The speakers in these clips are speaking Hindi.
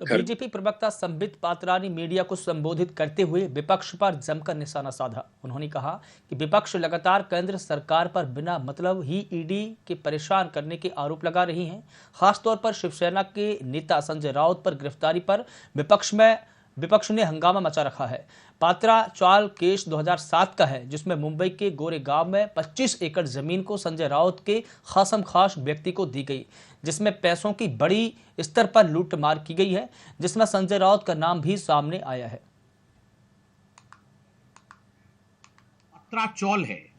तो घर बीजेपी प्रवक्ता संबित पात्रा ने मीडिया को संबोधित करते हुए विपक्ष पर जमकर निशाना साधा। उन्होंने कहा कि विपक्ष लगातार केंद्र सरकार पर बिना मतलब ही ईडी के परेशान करने के आरोप लगा रही है। खासतौर पर शिवसेना के नेता संजय राउत पर गिरफ्तारी पर विपक्ष ने हंगामा मचा रखा है। पात्रा चाल केस 2007 का है, जिसमें मुंबई के गोरेगांव में 25 एकड़ जमीन को संजय राउत के खासम खास व्यक्ति को दी गई, जिसमें पैसों की बड़ी स्तर पर लूटमार की गई है, जिसमें संजय राउत का नाम भी सामने आया है। पात्रा चौल है,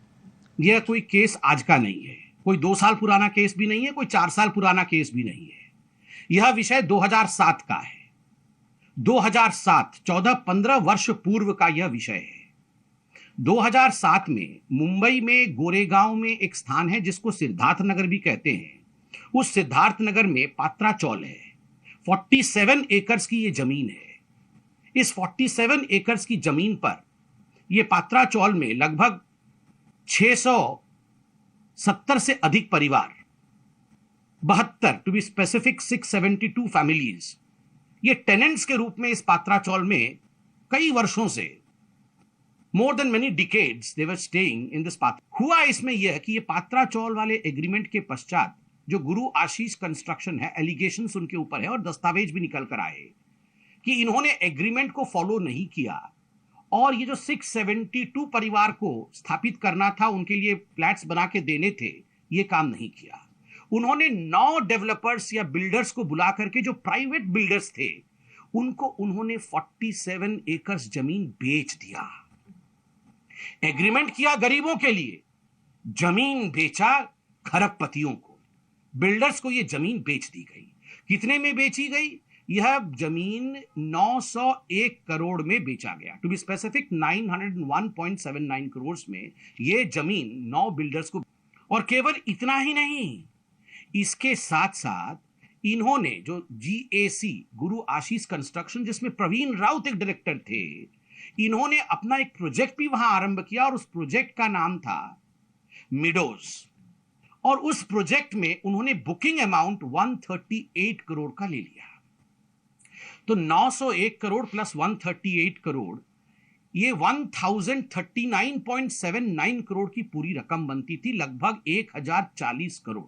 यह कोई केस आज का नहीं है, कोई 2 साल पुराना केस भी नहीं है, कोई 4 साल पुराना केस भी नहीं है। यह विषय 2007 का है। 2007 14-15 वर्ष पूर्व का यह विषय है। 2007 में मुंबई में गोरेगांव में एक स्थान है जिसको सिद्धार्थ नगर भी कहते हैं। उस सिद्धार्थ नगर में पात्रा चौल है। 47 एकर्स की यह जमीन है। इस 47 एकर्स की जमीन पर यह पात्रा चौल में लगभग 670 से अधिक परिवार, 72 टू बी स्पेसिफिक 672 फैमिलीज, ये टेनेंट्स के रूप में इस पात्रा चौल में कई वर्षों से, more than many decades they were staying in this Patra. हुआ इसमें यह कि ये पात्रा चौल वाले एग्रीमेंट के पश्चात जो गुरु आशीष कंस्ट्रक्शन है, एलिगेशंस उनके ऊपर है और दस्तावेज भी निकल कर आए कि इन्होंने एग्रीमेंट को फॉलो नहीं किया और ये जो 672 परिवार को स्थापित करना था, उनके लिए फ्लैट्स बना के देने थे, ये काम नहीं किया। उन्होंने 9 डेवलपर्स या बिल्डर्स को बुला करके, जो प्राइवेट बिल्डर्स थे, उनको उन्होंने 47 एकर्स जमीन बेच दिया। एग्रीमेंट किया गरीबों के लिए, जमीन बेचा खरबपतियों को। बिल्डर्स को यह जमीन बेच दी गई। कितने में बेची गई? यह जमीन 901 करोड़ में बेचा गया। टू बी स्पेसिफिक 901.79 करोड़ में यह जमीन 9 बिल्डर्स को। और केवल इतना ही नहीं, इसके साथ साथ इन्होंने जो GAC गुरु आशीष कंस्ट्रक्शन, जिसमें प्रवीण राउत एक डायरेक्टर थे, इन्होंने अपना एक प्रोजेक्ट भी वहां आरंभ किया और उस प्रोजेक्ट का नाम था मिडोज। और उस प्रोजेक्ट में उन्होंने बुकिंग अमाउंट 138 करोड़ का ले लिया। तो 901 करोड़ प्लस 138 करोड़, ये 1039.79 करोड़ की पूरी रकम बनती थी, लगभग 1040 करोड़।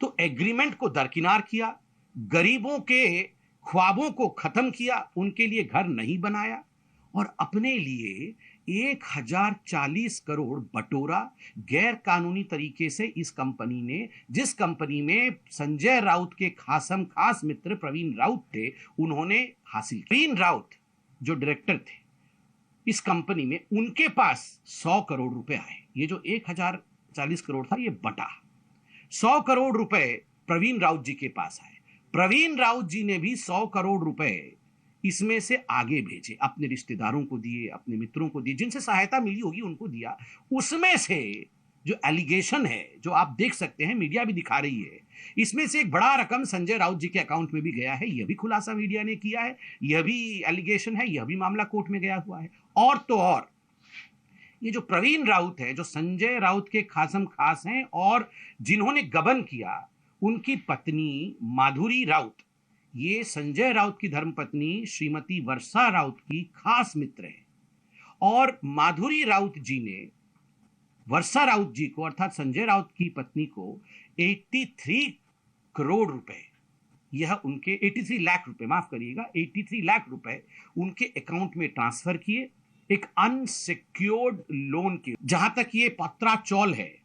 तो एग्रीमेंट को दरकिनार किया, गरीबों के ख्वाबों को खत्म किया, उनके लिए घर नहीं बनाया और अपने लिए 1040 करोड़ बटोरा गैर कानूनी तरीके से इस कंपनी ने, जिस कंपनी में संजय राउत के खासम खास मित्र प्रवीण राउत थे, उन्होंने हासिल। प्रवीण राउत जो डायरेक्टर थे इस कंपनी में, उनके पास 100 करोड़ रुपए आए। ये जो 1040 करोड़ था, ये बटा 100 करोड़ रुपए प्रवीण राउत जी के पास आए। प्रवीण राउत जी ने भी 100 करोड़ रुपए इसमें से आगे भेजे, अपने रिश्तेदारों को दिए, अपने मित्रों को दिए, जिनसे सहायता मिली होगी उनको दिया। उसमें से जो एलिगेशन है, जो आप देख सकते हैं, मीडिया भी दिखा रही है, इसमें से एक बड़ा रकम संजय राउत जी के अकाउंट में भी गया है। यह भी खुलासा मीडिया ने किया है, यह भी एलिगेशन है, यह भी मामला कोर्ट में गया हुआ है। और तो और ये जो प्रवीण राउत है, जो संजय राउत के खासम खास हैं और जिन्होंने गबन किया, उनकी पत्नी माधुरी राउत, ये संजय राउत की धर्मपत्नी श्रीमती वर्षा राउत की खास मित्र है। और माधुरी राउत जी ने वर्षा राउत जी को, अर्थात संजय राउत की पत्नी को 83 करोड़ रुपए, यह उनके 83 लाख रुपए, माफ करिएगा, 83 लाख रुपए उनके अकाउंट में ट्रांसफर किए, एक अनसिक्योर्ड लोन के। जहां तक ये पात्रा चौल है,